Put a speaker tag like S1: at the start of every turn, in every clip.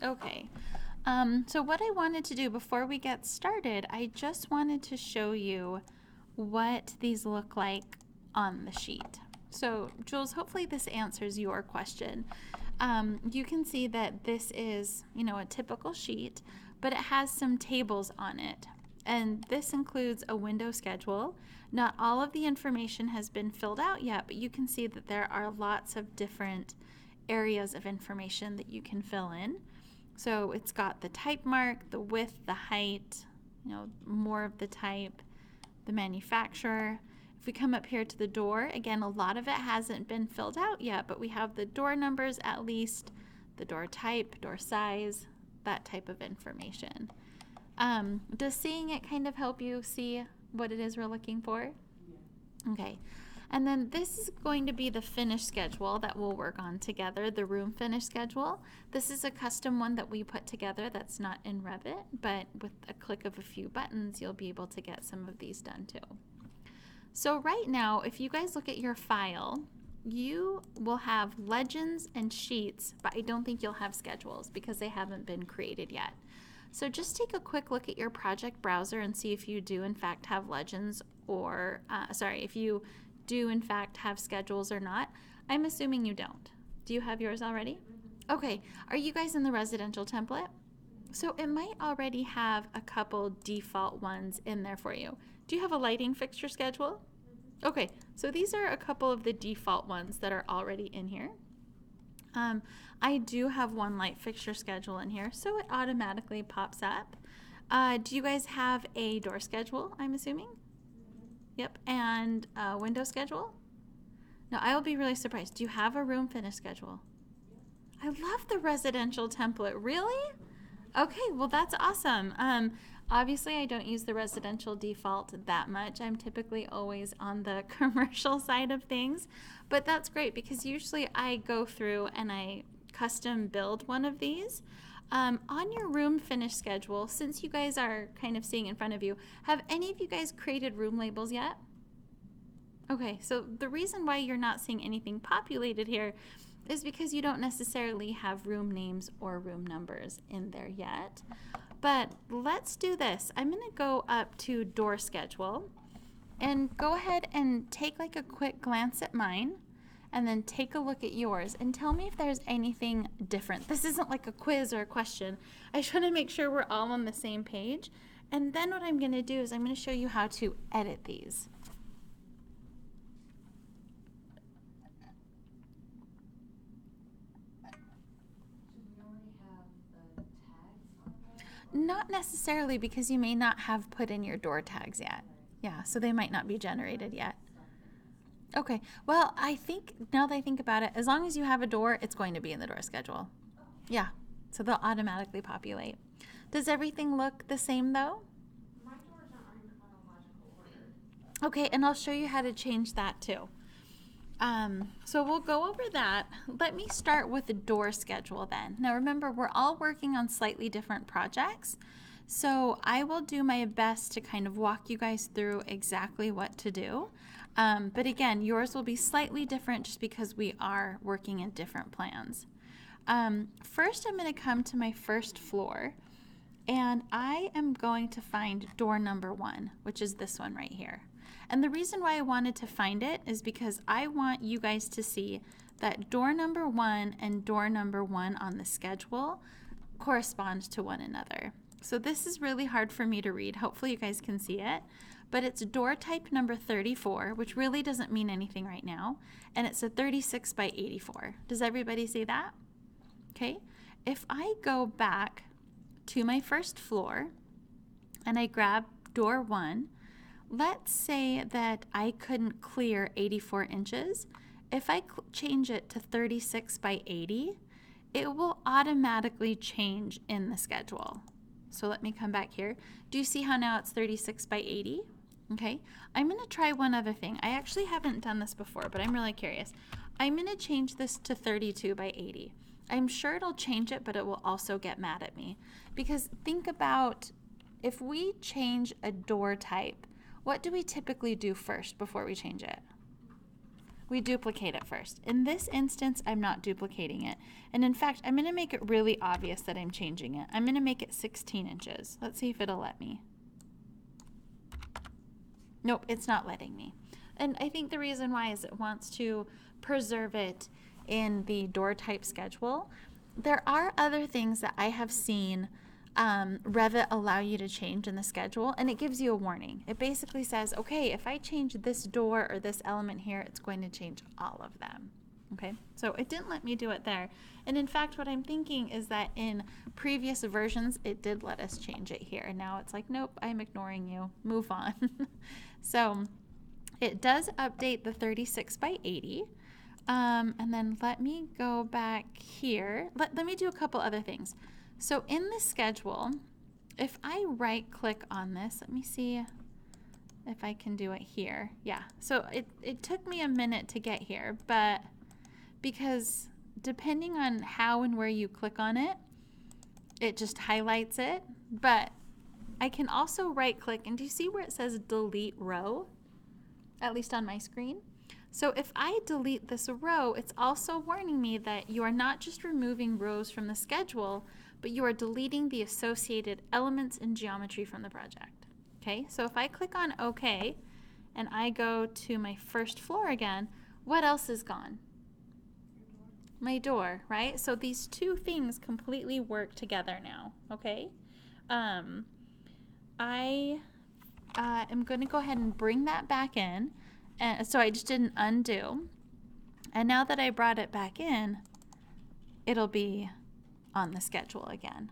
S1: Okay, so what I wanted to do before we get started, I just wanted to show you what these look like on the sheet. So Jules, hopefully this answers your question. You can see that this is, a typical sheet, but it has some tables on it. And this includes a window schedule. Not all of the information has been filled out yet, but you can see that there are lots of different areas of information that you can fill in. So it's got the type mark, the width, the height, more of the type, the manufacturer. If we come up here to the door, again, a lot of it hasn't been filled out yet, but we have the door numbers at least, the door type, door size, that type of information. Does seeing it kind of help you see what it is we're looking for? Yeah. Okay. And then this is going to be the finish schedule that we'll work on together, the room finish schedule. This is a custom one that we put together that's not in Revit, but with a click of a few buttons, you'll be able to get some of these done too. So right now, if you guys look at your file, you will have legends and sheets, but I don't think you'll have schedules because they haven't been created yet. So just take a quick look at your project browser and see if you do in fact have legends or, if you do in fact have schedules or not. I'm assuming you don't. Do you have yours already? Okay, are you guys in the residential template? So it might already have a couple default ones in there for you. Do you have a lighting fixture schedule? Okay, so these are a couple of the default ones that are already in here. I do have one light fixture schedule in here, so it automatically pops up. Do you guys have a door schedule, I'm assuming? Yep, and a window schedule? Now, I will be really surprised. Do you have a room finish schedule? I love the residential template. Really? Okay, well, that's awesome. Obviously, I don't use the residential default that much. I'm typically always on the commercial side of things, but that's great because usually I go through and I custom build one of these. On your room finish schedule, since you guys are kind of seeing in front of you, have any of you guys created room labels yet? Okay, so the reason why you're not seeing anything populated here is because you don't necessarily have room names or room numbers in there yet. But let's do this. I'm going to go up to door schedule and go ahead and take like a quick glance at mine and then take a look at yours and tell me if there's anything different. This isn't like a quiz or a question. I just want to make sure we're all on the same page. And then what I'm going to do is I'm going to show you how to edit these. Not necessarily, because you may not have put in your door tags yet. Yeah, so they might not be generated yet. Okay, well, I think now that I think about it, as long as you have a door, it's going to be in the door schedule. Yeah, so they'll automatically populate. Does everything look the same though?
S2: My doors aren't in chronological order.
S1: Okay, and I'll show you how to change that too. So we'll go over that. Let me start with the door schedule then. Now remember, we're all working on slightly different projects, so I will do my best to kind of walk you guys through exactly what to do. But again, yours will be slightly different just because we are working in different plans. First, I'm going to come to my first floor, and I am going to find door number 1, which is this one right here. And the reason why I wanted to find it is because I want you guys to see that door number 1 and door number 1 on the schedule correspond to one another. So this is really hard for me to read. Hopefully you guys can see it. But it's door type number 34, which really doesn't mean anything right now. And it's a 36 by 84. Does everybody see that? Okay. If I go back to my first floor and I grab door 1, let's say that I couldn't clear 84 inches. If I change it to 36 by 80, it will automatically change in the schedule. So let me come back here. Do you see how now it's 36 by 80? Okay, I'm going to try one other thing. I actually haven't done this before, but I'm really curious. I'm going to change this to 32 by 80. I'm sure it'll change it, but it will also get mad at me. Because think about if we change a door type, what do we typically do first before we change it? we duplicate it first. In this instance, I'm not duplicating it. And in fact, I'm going to make it really obvious that I'm changing it. I'm going to make it 16 inches. Let's see if it'll let me. Nope, it's not letting me. And I think the reason why is it wants to preserve it in the door type schedule. There are other things that I have seen Revit allow you to change in the schedule, and it gives you a warning. It basically says, okay, if I change this door or this element here, it's going to change all of them. Okay, so it didn't let me do it there. And in fact, what I'm thinking is that in previous versions, it did let us change it here. And now it's like, nope, I'm ignoring you. Move on. So it does update the 36 by 80. And then let me go back here. Let me do a couple other things. So in the schedule, if I right click on this, let me see if I can do it here. Yeah, so it took me a minute to get here, but because depending on how and where you click on it, it just highlights it. But I can also right click, and do you see where it says delete row? At least on my screen. So if I delete this row, it's also warning me that you are not just removing rows from the schedule, but you are deleting the associated elements and geometry from the project. Okay, so if I click on OK and I go to my first floor again, what else is gone? My door, right? So these two things completely work together now, okay? I am going to go ahead and bring that back in. And so I just did an undo. And now that I brought it back in, it'll be on the schedule again.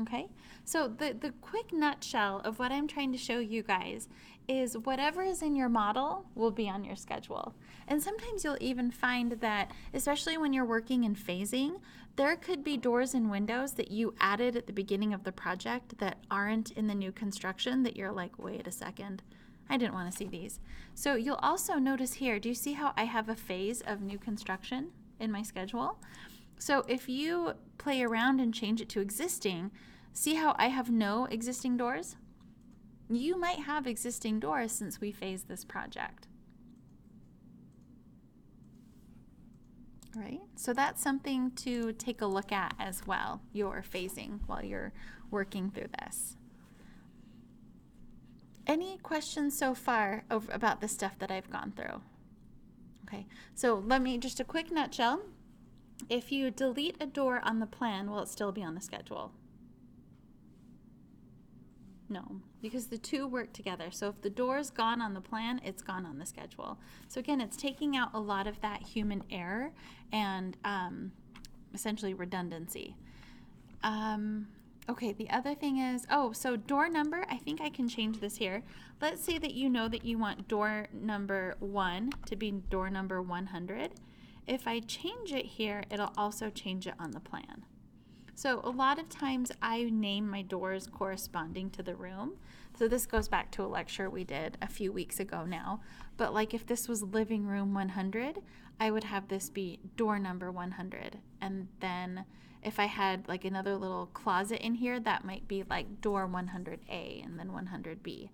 S1: Okay? So the quick nutshell of what I'm trying to show you guys is whatever is in your model will be on your schedule. And sometimes you'll even find that, especially when you're working in phasing, there could be doors and windows that you added at the beginning of the project that aren't in the new construction that you're like, wait a second, I didn't want to see these. So you'll also notice here, do you see how I have a phase of new construction in my schedule? So if you play around and change it to existing, see how I have no existing doors? You might have existing doors since we phased this project. All right, so that's something to take a look at as well, your phasing while you're working through this. Any questions so far about the stuff that I've gone through? Okay, so let me, just a quick nutshell. If you delete a door on the plan, will it still be on the schedule? No, because the two work together. So if the door's gone on the plan, it's gone on the schedule. So again, it's taking out a lot of that human error and essentially redundancy. Okay, the other thing is, so door number, I think I can change this here. Let's say that you know that you want door number 1 to be door number 100. If I change it here, it'll also change it on the plan. So a lot of times I name my doors corresponding to the room. So this goes back to a lecture we did a few weeks ago now. But like if this was living room 100, I would have this be door number 100. And then if I had like another little closet in here, that might be like door 100A and then 100B.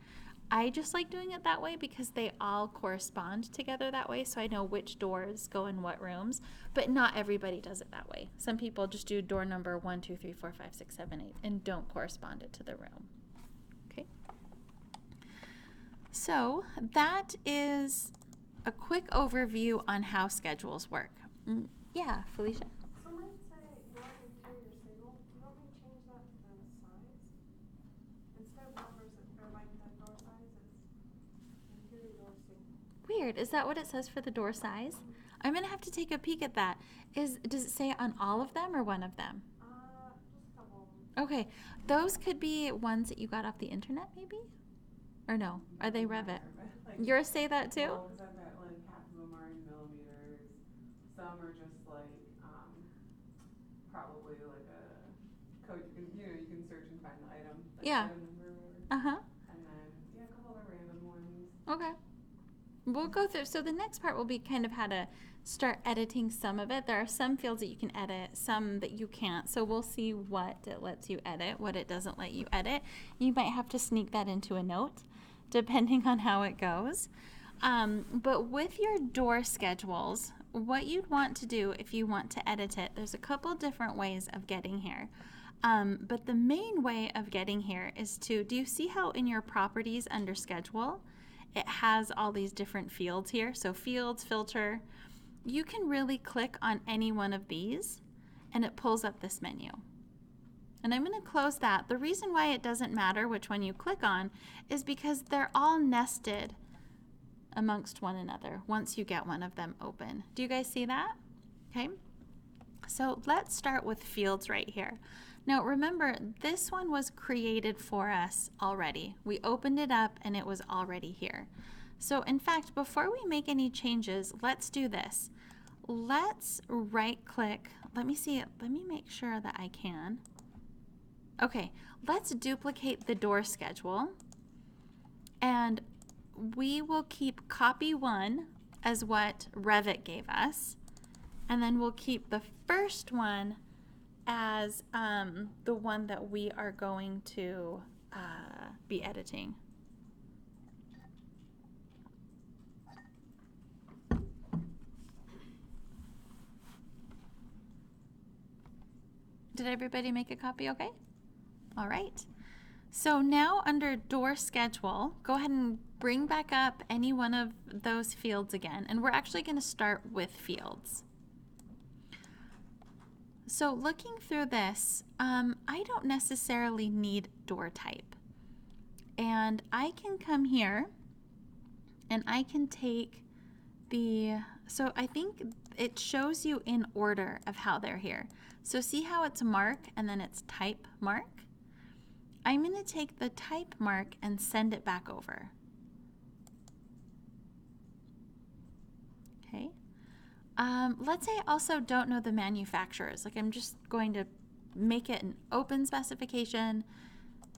S1: I just like doing it that way because they all correspond together that way, so I know which doors go in what rooms, but not everybody does it that way. Some people just do door number 1, 2, 3, 4, 5, 6, 7, 8 and don't correspond it to the room. Okay. So that is a quick overview on how schedules work. Yeah, Felicia?
S2: So let's say your interior signal, do you want me to change that to the size? Instead of numbers or like the door size, it's interior door signal.
S1: Weird. Is that what it says for the door size? I'm going to have to take a peek at that. Does it say on all of them or one of them?
S2: Just a couple of them.
S1: Okay. Those could be ones that you got off the internet maybe? Or no? Are they Revit? Yours say that too?
S3: Well, because I've got like half of them are in millimeters. Some are just like probably like a code. You can search and find the item. Like
S1: Yeah.
S3: Item number.
S1: Uh-huh.
S3: And then a couple other random ones.
S1: Okay. We'll go through. So the next part will be kind of how to start editing some of it. There are some fields that you can edit, some that you can't. So we'll see what it lets you edit, what it doesn't let you edit. You might have to sneak that into a note, depending on how it goes. But with your door schedules, what you'd want to do if you want to edit it, there's a couple different ways of getting here. But the main way of getting here is do you see how in your properties under schedule, it has all these different fields here? So fields, filter, you can really click on any one of these and it pulls up this menu. And I'm going to close that. The reason why it doesn't matter which one you click on is because they're all nested amongst one another once you get one of them open. Do you guys see that? Okay. So let's start with fields right here. Now remember, this one was created for us already. We opened it up and it was already here. So in fact, before we make any changes, let's do this. Let's right click. Let me see it. Let me make sure that I can. Okay, let's duplicate the door schedule and we will keep copy 1 as what Revit gave us, and then we'll keep the first one as the one that we are going to be editing. Did everybody make a copy okay? All right. So now under door schedule, go ahead and bring back up any one of those fields again. And we're actually going to start with fields. So looking through this, I don't necessarily need door type. And I can come here and I can take so I think it shows you in order of how they're here. So see how it's mark and then it's type mark? I'm going to take the type mark and send it back over. Okay. Let's say I also don't know the manufacturers. Like I'm just going to make it an open specification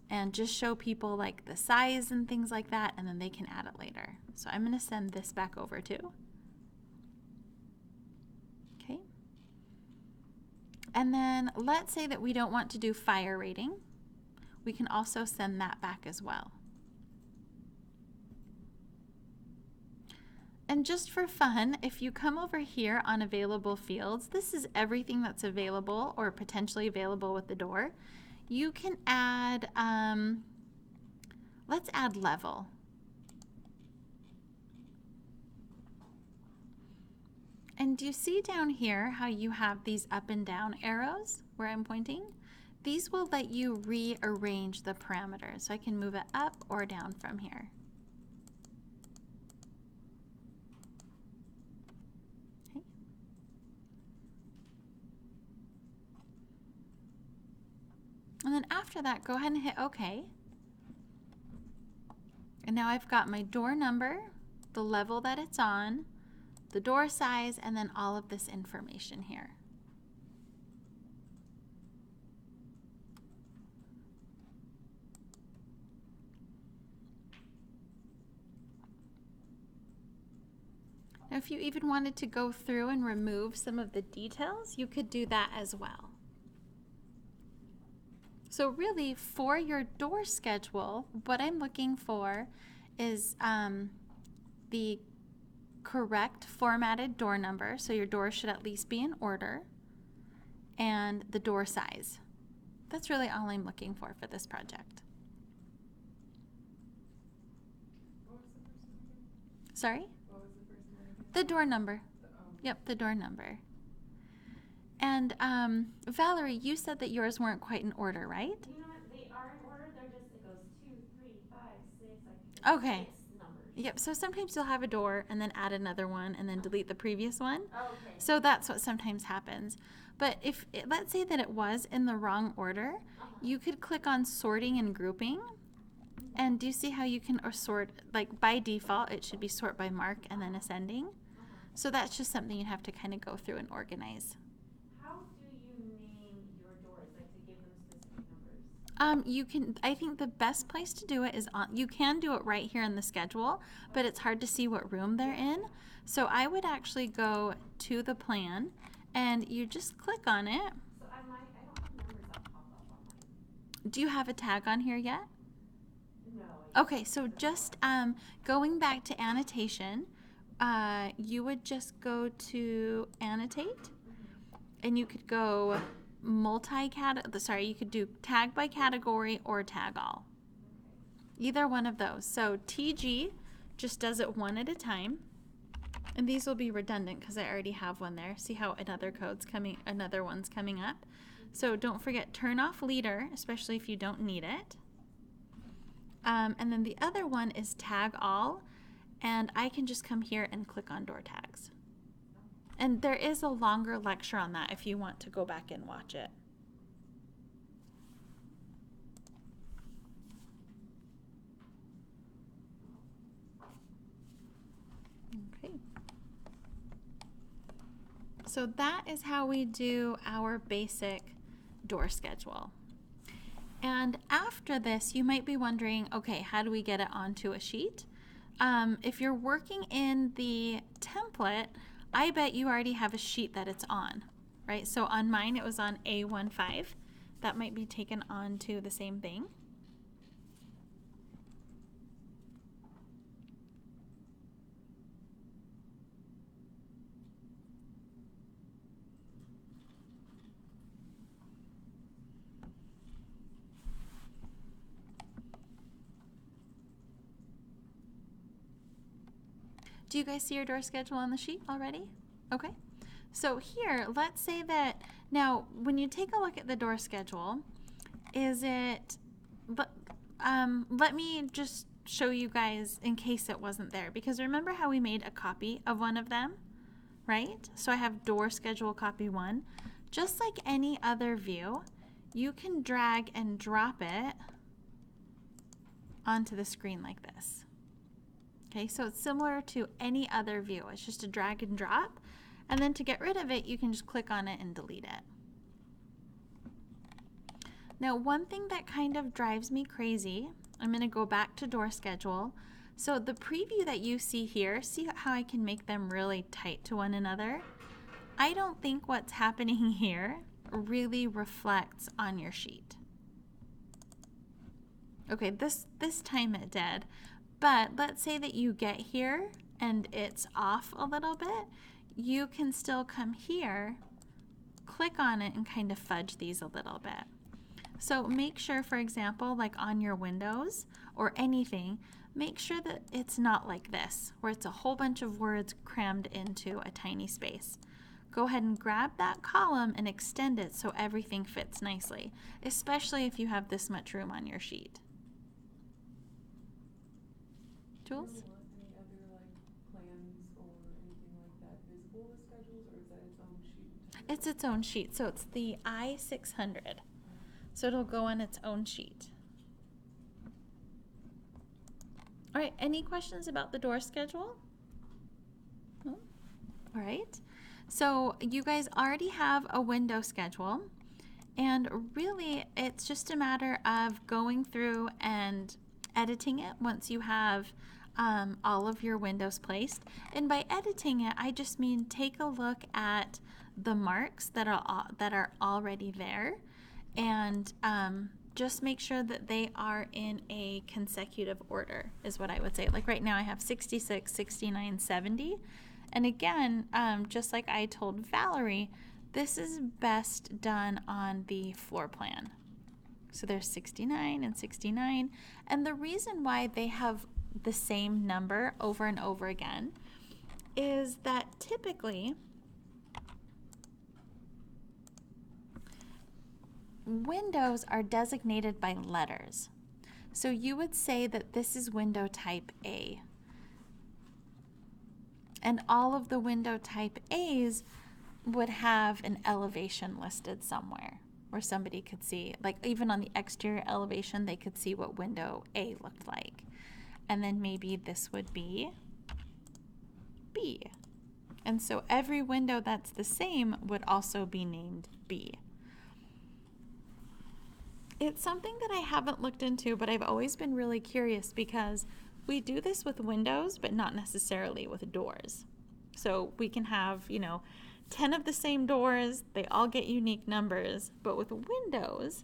S1: and just show people like the size and things like that, and then they can add it later. So I'm going to send this back over too. Okay. And then let's say that we don't want to do fire rating. We can also send that back as well. And just for fun, if you come over here on available fields, this is everything that's available or potentially available with the door. You can add, let's add level. And do you see down here how you have these up and down arrows where I'm pointing? These will let you rearrange the parameters. So I can move it up or down from here. Okay. And then after that, go ahead and hit OK. And now I've got my door number, the level that it's on, the door size, and then all of this information here. Now, if you even wanted to go through and remove some of the details, you could do that as well. So really, for your door schedule, what I'm looking for is the correct formatted door number, so your door should at least be in order, and the door size. That's really all I'm looking for this project.
S3: What was the first one again?
S1: Sorry?
S3: What was the first one again?
S1: The door number. Yep, the door number. And Valerie, you said that yours weren't quite in order, right?
S4: You know what? They are in order. They're just, it goes 2, 3, 5, 6. Like
S1: Okay.
S4: 6 numbers.
S1: Yep, so sometimes you'll have a door and then add another one and then delete the previous one.
S4: Oh, okay.
S1: So that's what sometimes happens. But if let's say that it was in the wrong order, you could click on sorting and grouping. And do you see how you can sort, like by default, it should be sort by mark and then ascending. So that's just something you have to kind of go through and organize.
S4: How do you name your doors? Like to give them specific numbers?
S1: You can, I think the best place to do it is you can do it right here in the schedule, but it's hard to see what room they're in. So I would actually go to the plan and you just click on it.
S4: So I don't have numbers that pop up on mine.
S1: Do you have a tag on here yet?
S4: No,
S1: Okay, so just going back to annotation, you would just go to annotate, and you could go you could do tag by category or tag all. Either one of those. So TG just does it one at a time. And these will be redundant because I already have one there. See how another one's coming up. So don't forget, turn off leader, especially if you don't need it. And then the other one is tag all, and I can just come here and click on door tags. And there is a longer lecture on that if you want to go back and watch it. Okay. So that is how we do our basic door schedule. And after this, you might be wondering, okay, how do we get it onto a sheet? If you're working in the template, I bet you already have a sheet that it's on, right? So on mine, it was on A15. That might be taken onto the same thing. Do you guys see your door schedule on the sheet already? Okay. So here, let's say that, now when you take a look at the door schedule, let me just show you guys in case it wasn't there, because remember how we made a copy of one of them, right? So I have door schedule copy 1. Just like any other view, you can drag and drop it onto the screen like this. Okay, so it's similar to any other view. It's just a drag and drop. And then to get rid of it, you can just click on it and delete it. Now, one thing that kind of drives me crazy, I'm going to go back to door schedule. So the preview that you see here, see how I can make them really tight to one another? I don't think what's happening here really reflects on your sheet. Okay, this time it did. But let's say that you get here and it's off a little bit, you can still come here, click on it, and kind of fudge these a little bit. So make sure, for example, like on your windows or anything, make sure that it's not like this, where it's a whole bunch of words crammed into a tiny space. Go ahead and grab that column and extend it so everything fits nicely, especially if you have this much room on your sheet. Jules?
S3: Do you want any other plans or anything like that visible with schedules, or is that its own sheet?
S1: It's its own sheet, so it's the I600. So it'll go on its own sheet. All right, any questions about the door schedule? No? All right, so you guys already have a window schedule, and really it's just a matter of going through and editing it once you have all of your windows placed. And by editing it, I just mean take a look at the marks that are already there, and just make sure that they are in a consecutive order is what I would say. Like right now I have 66, 69, 70. And again, just like I told Valerie, this is best done on the floor plan. So there's 69 and 69. And the reason why they have the same number over and over again is that typically windows are designated by letters. So you would say that this is window type A. And all of the window type A's would have an elevation listed somewhere where somebody could see, like even on the exterior elevation, they could see what window A looked like. And then maybe this would be B. And so every window that's the same would also be named B. It's something that I haven't looked into, but I've always been really curious because we do this with windows, but not necessarily with doors. So we can have, 10 of the same doors, they all get unique numbers, but with windows,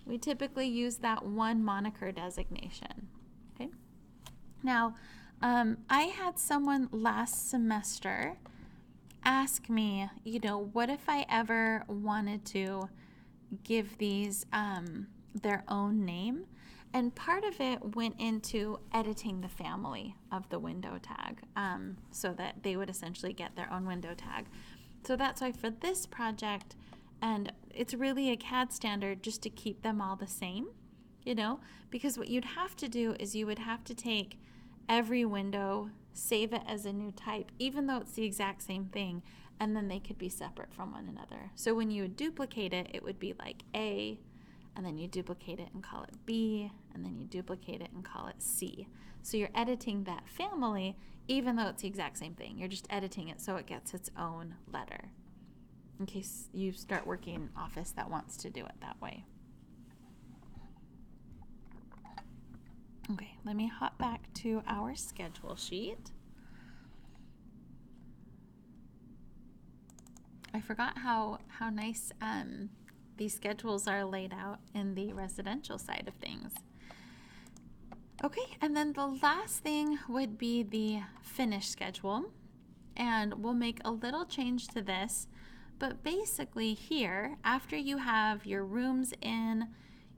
S1: we typically use that one moniker designation. Okay? Now, I had someone last semester ask me, you know, what if I ever wanted to give these their own name? And part of it went into editing the family of the window tag so that they would essentially get their own window tag. So that's why for this project, and it's really a CAD standard just to keep them all the same, you know, because what you'd have to do is you would have to take every window, save it as a new type, even though it's the exact same thing, and then they could be separate from one another. So when you would duplicate it, it would be like A, and then you duplicate it and call it B, and then you duplicate it and call it C. So you're editing that family, even though it's the exact same thing. You're just editing it so it gets its own letter, in case you start working in an office that wants to do it that way. Okay, let me hop back to our schedule sheet. I forgot how nice these schedules are laid out in the residential side of things. Okay, and then the last thing would be the finish schedule. And we'll make a little change to this, but basically here, after you have your rooms in,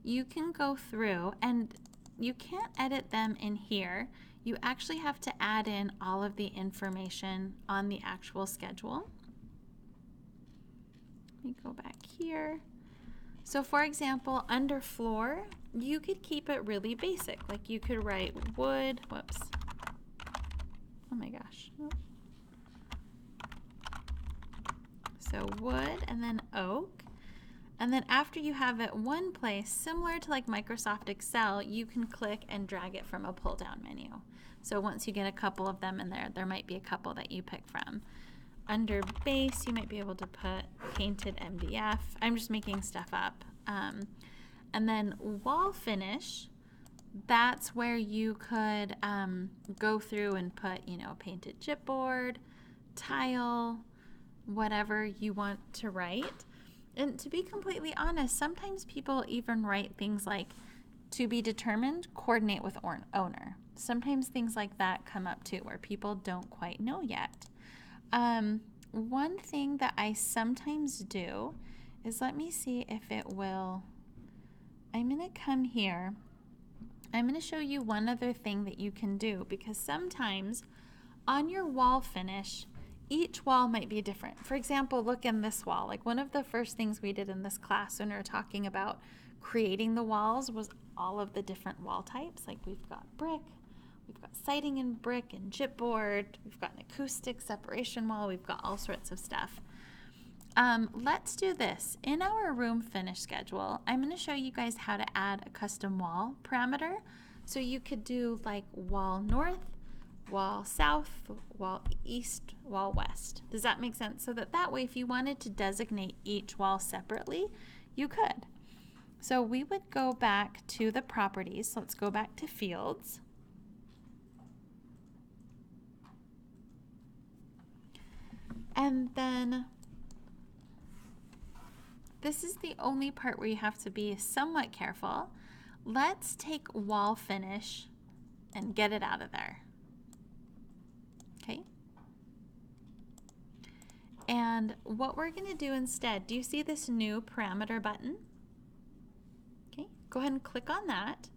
S1: you can go through, and you can't edit them in here. You actually have to add in all of the information on the actual schedule. Let me go back here. So for example, under floor, you could keep it really basic. Like you could write wood, whoops. Oh my gosh. So wood and then oak. And then after you have it one place, similar to like Microsoft Excel, you can click and drag it from a pull-down menu. So once you get a couple of them in there, there might be a couple that you pick from. Under base, you might be able to put painted MDF. I'm just making stuff up. And then wall finish, that's where you could go through and put, you know, painted chipboard, tile, whatever you want to write. And to be completely honest, sometimes people even write things like to be determined, coordinate with owner. Sometimes things like that come up too, where people don't quite know yet. One thing that I sometimes do is, let me see if it will, I'm going to come here. I'm going to show you one other thing that you can do, because sometimes on your wall finish, each wall might be different. For example, look in this wall. Like one of the first things we did in this class when we were talking about creating the walls was all of the different wall types. Like we've got brick, we've got siding and brick and chipboard, we've got an acoustic separation wall, we've got all sorts of stuff. Let's do this. In our room finish schedule, I'm going to show you guys how to add a custom wall parameter. So you could do like wall north, wall south, wall east, wall west. Does that make sense? So that way, if you wanted to designate each wall separately, you could. So we would go back to the properties. So let's go back to fields. And then this is the only part where you have to be somewhat careful. Let's take wall finish and get it out of there. Okay. And what we're going to do instead, do you see this new parameter button? Okay, go ahead and click on that.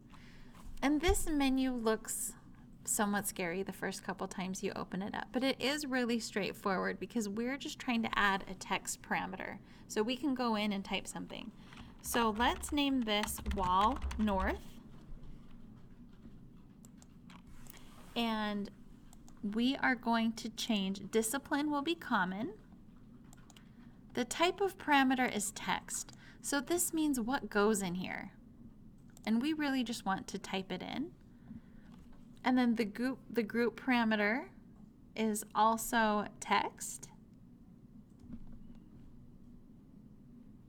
S1: And this menu looks somewhat scary the first couple times you open it up, but it is really straightforward because we're just trying to add a text parameter. So we can go in and type something. So let's name this wall north. And we are going to change, discipline will be common. The type of parameter is text. So this means what goes in here. And we really just want to type it in. And then the group parameter is also text.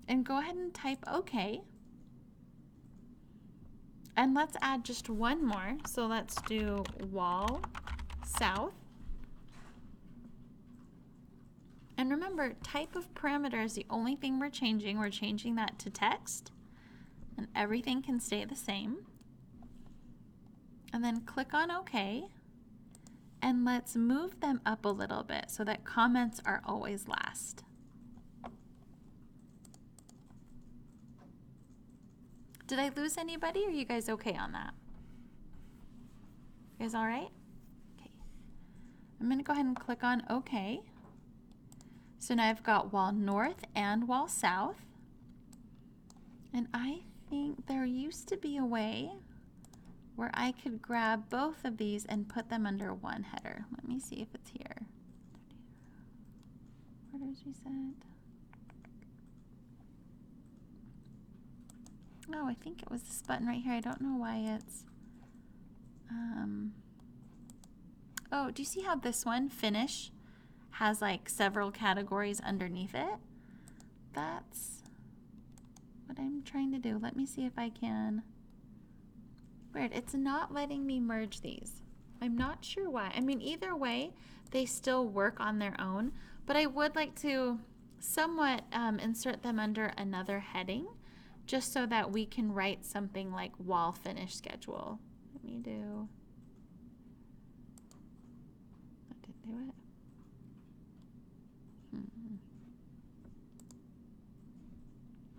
S1: And go ahead and type OK. And let's add just one more. So let's do wall south. And remember, type of parameter is the only thing we're changing. We're changing that to text. And everything can stay the same. and then click on OK. And let's move them up a little bit so that comments are always last. Did I lose anybody, or are you guys okay on that? You guys all right? Okay. I'm going to go ahead and click on OK. So now I've got wall north and wall south. And I think there used to be a way where I could grab both of these and put them under one header. Let me see if it's here. Orders reset. Oh, I think it was this button right here. I don't know why it's... Oh, do you see how this one, Finish, has like several categories underneath it? That's what I'm trying to do. Let me see if I can... Weird, it's not letting me merge these. I'm not sure why. I mean, either way, they still work on their own, but I would like to somewhat insert them under another heading, just so that we can write something like wall finish schedule. Let me do... That didn't do it.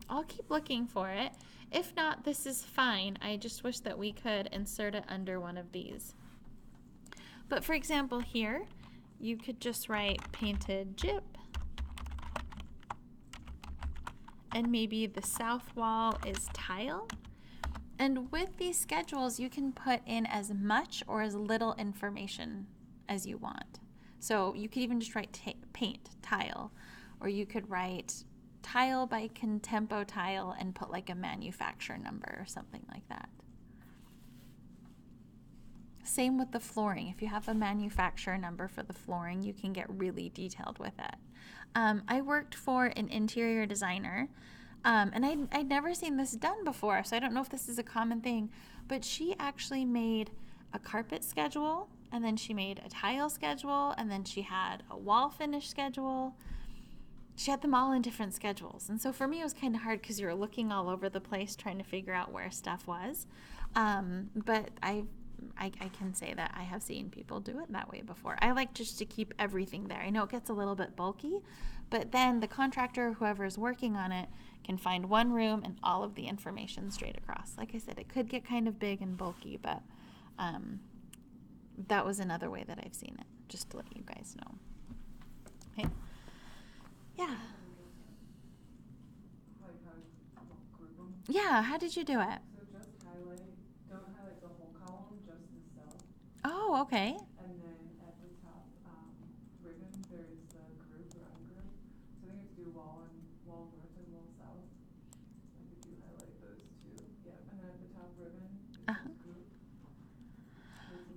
S1: I'll keep looking for it. If not, this is fine. I just wish that we could insert it under one of these. But for example here, you could just write painted gyp. And maybe the south wall is tile. And with these schedules, you can put in as much or as little information as you want. So you could even just write paint, tile, or you could write tile by Contempo tile and put like a manufacturer number or something like that. Same with the flooring. If you have a manufacturer number for the flooring, you can get really detailed with it. I worked for an interior designer, and I'd never seen this done before, so I don't know if this is a common thing, but she actually made a carpet schedule, and then she made a tile schedule, and then she had a wall finish schedule. She had them all in different schedules. And so for me, it was kind of hard because you were looking all over the place trying to figure out where stuff was. But I can say that I have seen people do it that way before. I like just to keep everything there. I know it gets a little bit bulky, but then the contractor, whoever is working on it, can find one room and all of the information straight across. Like I said, it could get kind of big and bulky, but that was another way that I've seen it, just to let you guys know. Okay. Yeah.
S3: Like how to group them.
S1: Yeah, how did you do it?
S3: So just don't highlight the whole column, just the cell.
S1: Oh, okay.
S3: And then at the top ribbon, there's the group or ungroup. So I think it's do wall north and wall south. Like if you highlight those two. Yep. And then at the top ribbon, it's group.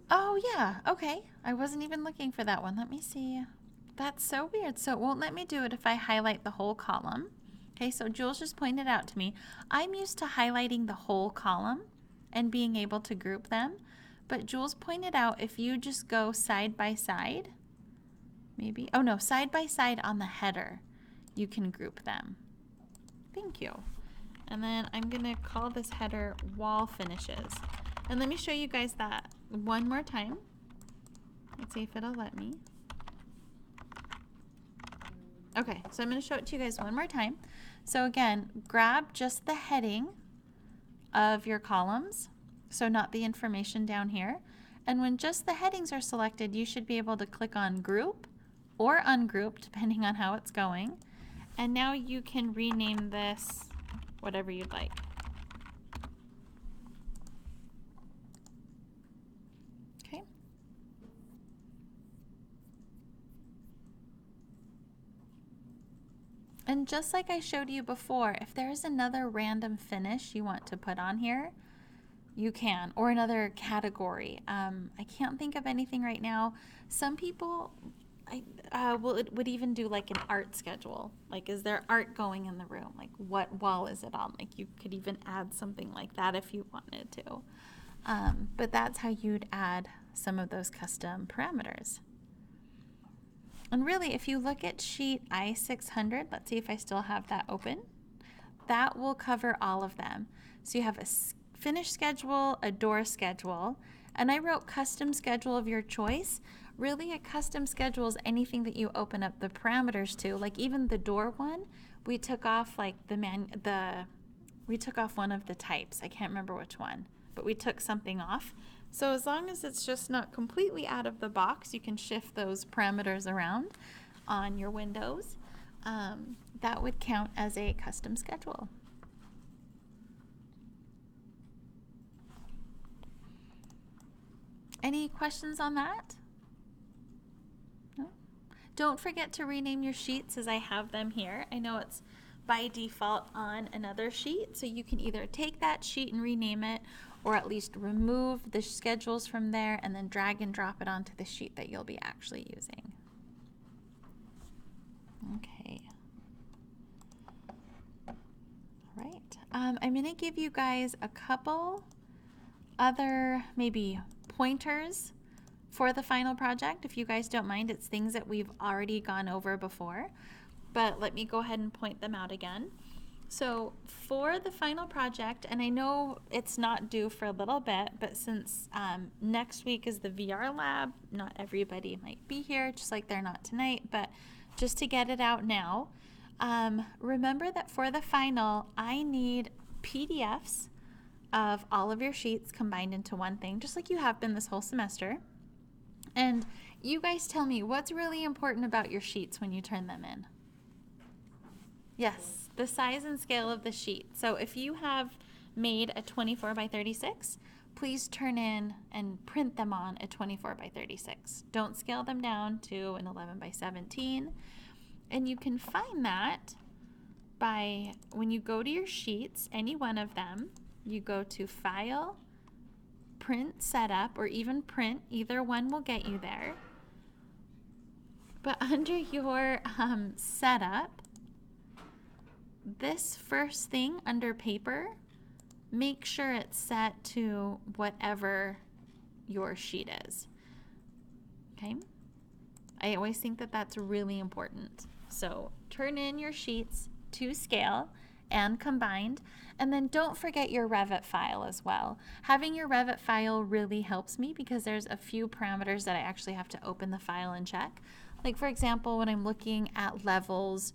S1: Oh, yeah. Okay. I wasn't even looking for that one. Let me see. That's so weird. So it won't let me do it if I highlight the whole column. Okay, so Jules just pointed out to me, I'm used to highlighting the whole column and being able to group them. But Jules pointed out if you just go side by side, maybe, oh no, side by side on the header, you can group them. Thank you. And then I'm going to call this header wall finishes. And let me show you guys that one more time. Let's see if it'll let me. Okay, so I'm going to show it to you guys one more time. So again, grab just the heading of your columns, so not the information down here. And when just the headings are selected, you should be able to click on group or ungroup, depending on how it's going. And now you can rename this whatever you'd like. Okay. And just like I showed you before, if there's another random finish you want to put on here, you can, or another category. I can't think of anything right now. Some people would even do like an art schedule. Like, is there art going in the room? Like, what wall is it on? Like, you could even add something like that if you wanted to. But that's how you'd add some of those custom parameters. And really, if you look at sheet I-600, let's see if I still have that open, that will cover all of them. So you have a finish schedule, a door schedule, and I wrote custom schedule of your choice. Really, a custom schedule is anything that you open up the parameters to, like even the door one, we took off like we took off one of the types. I can't remember which one, but we took something off. So as long as it's just not completely out of the box, you can shift those parameters around on your windows. That would count as a custom schedule. Any questions on that? No? Don't forget to rename your sheets as I have them here. I know it's by default on another sheet, so you can either take that sheet and rename it, or at least remove the schedules from there and then drag and drop it onto the sheet that you'll be actually using. Okay. All right. I'm going to give you guys a couple other maybe pointers for the final project. If you guys don't mind, it's things that we've already gone over before, but let me go ahead and point them out again. So for the final project, and I know it's not due for a little bit, but since next week is the VR lab, not everybody might be here, just like they're not tonight, but just to get it out now, remember that for the final, I need PDFs of all of your sheets combined into one thing, just like you have been this whole semester. And you guys tell me what's really important about your sheets when you turn them in. Yes, the size and scale of the sheet. So if you have made a 24 by 36, please turn in and print them on a 24 by 36. Don't scale them down to an 11 by 17. And you can find that by, when you go to your sheets, any one of them, you go to File, Print Setup, or even Print. Either one will get you there. But under your setup, this first thing under paper, make sure it's set to whatever your sheet is. Okay? I always think that that's really important. So turn in your sheets to scale and combined, and then don't forget your Revit file as well. Having your Revit file really helps me because there's a few parameters that I actually have to open the file and check. Like for example, when I'm looking at levels,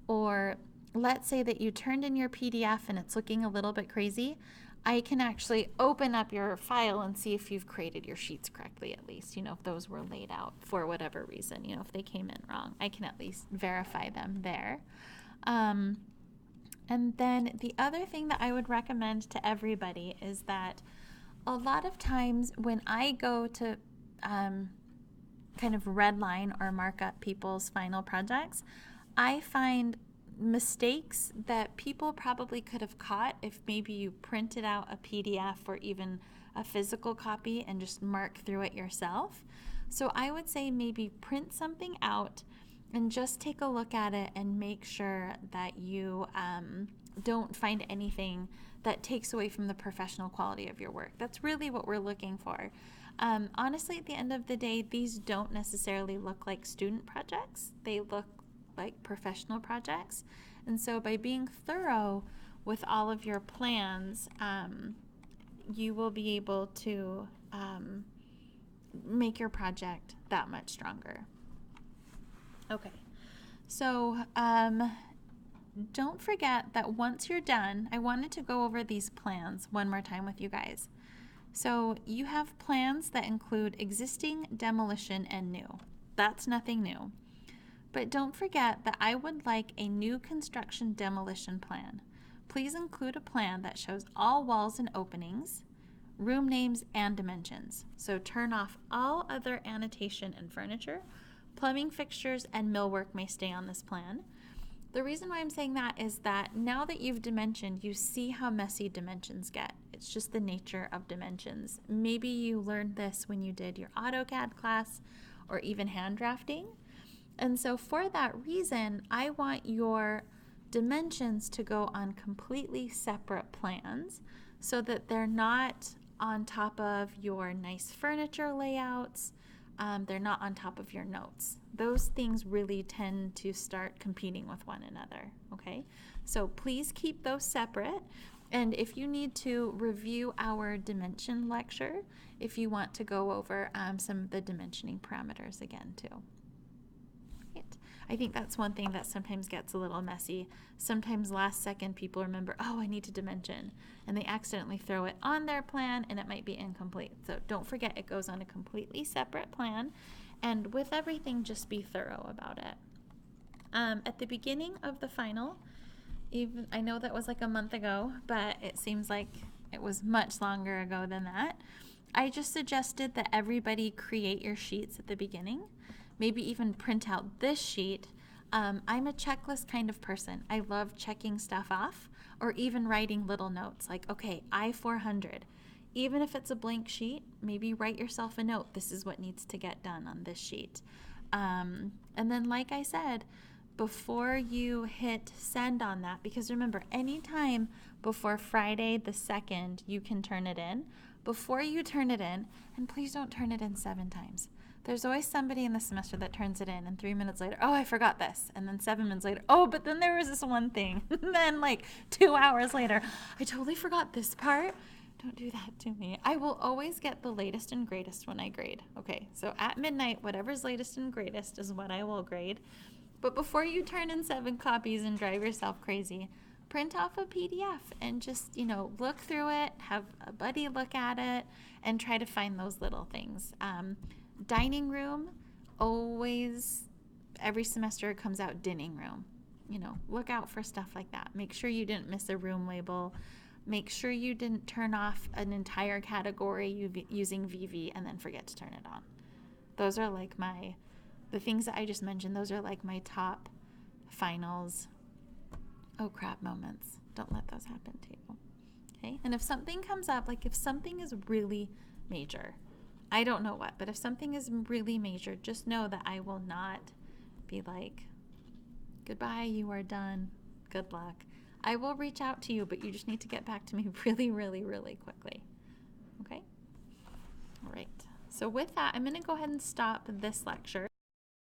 S1: or let's say that you turned in your PDF and it's looking a little bit crazy, I can actually open up your file and see if you've created your sheets correctly at least, if those were laid out for whatever reason, if they came in wrong, I can at least verify them there. And then the other thing that I would recommend to everybody is that a lot of times when I go to kind of redline or mark up people's final projects, I find mistakes that people probably could have caught if maybe you printed out a PDF or even a physical copy and just mark through it yourself. So I would say maybe print something out and just take a look at it and make sure that you don't find anything that takes away from the professional quality of your work. That's really what we're looking for. Honestly, at the end of the day, these don't necessarily look like student projects. They look like professional projects. And so by being thorough with all of your plans, you will be able to make your project that much stronger. Okay, so don't forget that once you're done, I wanted to go over these plans one more time with you guys. So you have plans that include existing, demolition, and new. That's nothing new. But don't forget that I would like a new construction demolition plan. Please include a plan that shows all walls and openings, room names, and dimensions. So turn off all other annotation and furniture. Plumbing fixtures and millwork may stay on this plan. The reason why I'm saying that is that now that you've dimensioned, you see how messy dimensions get. It's just the nature of dimensions. Maybe you learned this when you did your AutoCAD class or even hand drafting. And so for that reason, I want your dimensions to go on completely separate plans so that they're not on top of your nice furniture layouts. They're not on top of your notes. Those things really tend to start competing with one another, okay? So please keep those separate. And if you need to review our dimension lecture, if you want to go over some of the dimensioning parameters again too. Right. I think that's one thing that sometimes gets a little messy. Sometimes last second people remember, oh, I need to dimension, and they accidentally throw it on their plan and it might be incomplete. So don't forget, it goes on a completely separate plan, and with everything, just be thorough about it. At the beginning of the final, even I know that was like a month ago, but it seems like it was much longer ago than that. I just suggested that everybody create your sheets at the beginning, maybe even print out this sheet. I'm a checklist kind of person. I love checking stuff off or even writing little notes like, okay, I-400. Even if it's a blank sheet, maybe write yourself a note. This is what needs to get done on this sheet. And then, like I said, before you hit send on that, because remember, anytime before Friday the 2nd, you can turn it in. Before you turn it in, and please don't turn it in 7 times. There's always somebody in the semester that turns it in, and 3 minutes later, oh, I forgot this. And then 7 minutes later, oh, but then there was this one thing. And then like 2 hours later, I totally forgot this part. Don't do that to me. I will always get the latest and greatest when I grade. Okay, so at midnight, whatever's latest and greatest is what I will grade. But before you turn in 7 copies and drive yourself crazy, print off a PDF and just, look through it, have a buddy look at it, and try to find those little things. Dining room, always, every semester it comes out dining room. Look out for stuff like that. Make sure you didn't miss a room label. Make sure you didn't turn off an entire category using VV and then forget to turn it on. Those are like the things that I just mentioned, those are like my top finals, oh crap moments. Don't let those happen to you. Okay? And if something comes up, like if something is really major, I don't know what, but if something is really major, just know that I will not be like, goodbye, you are done, good luck. I will reach out to you, but you just need to get back to me really, really, really quickly. Okay? All right. So with that, I'm going to go ahead and stop this lecture.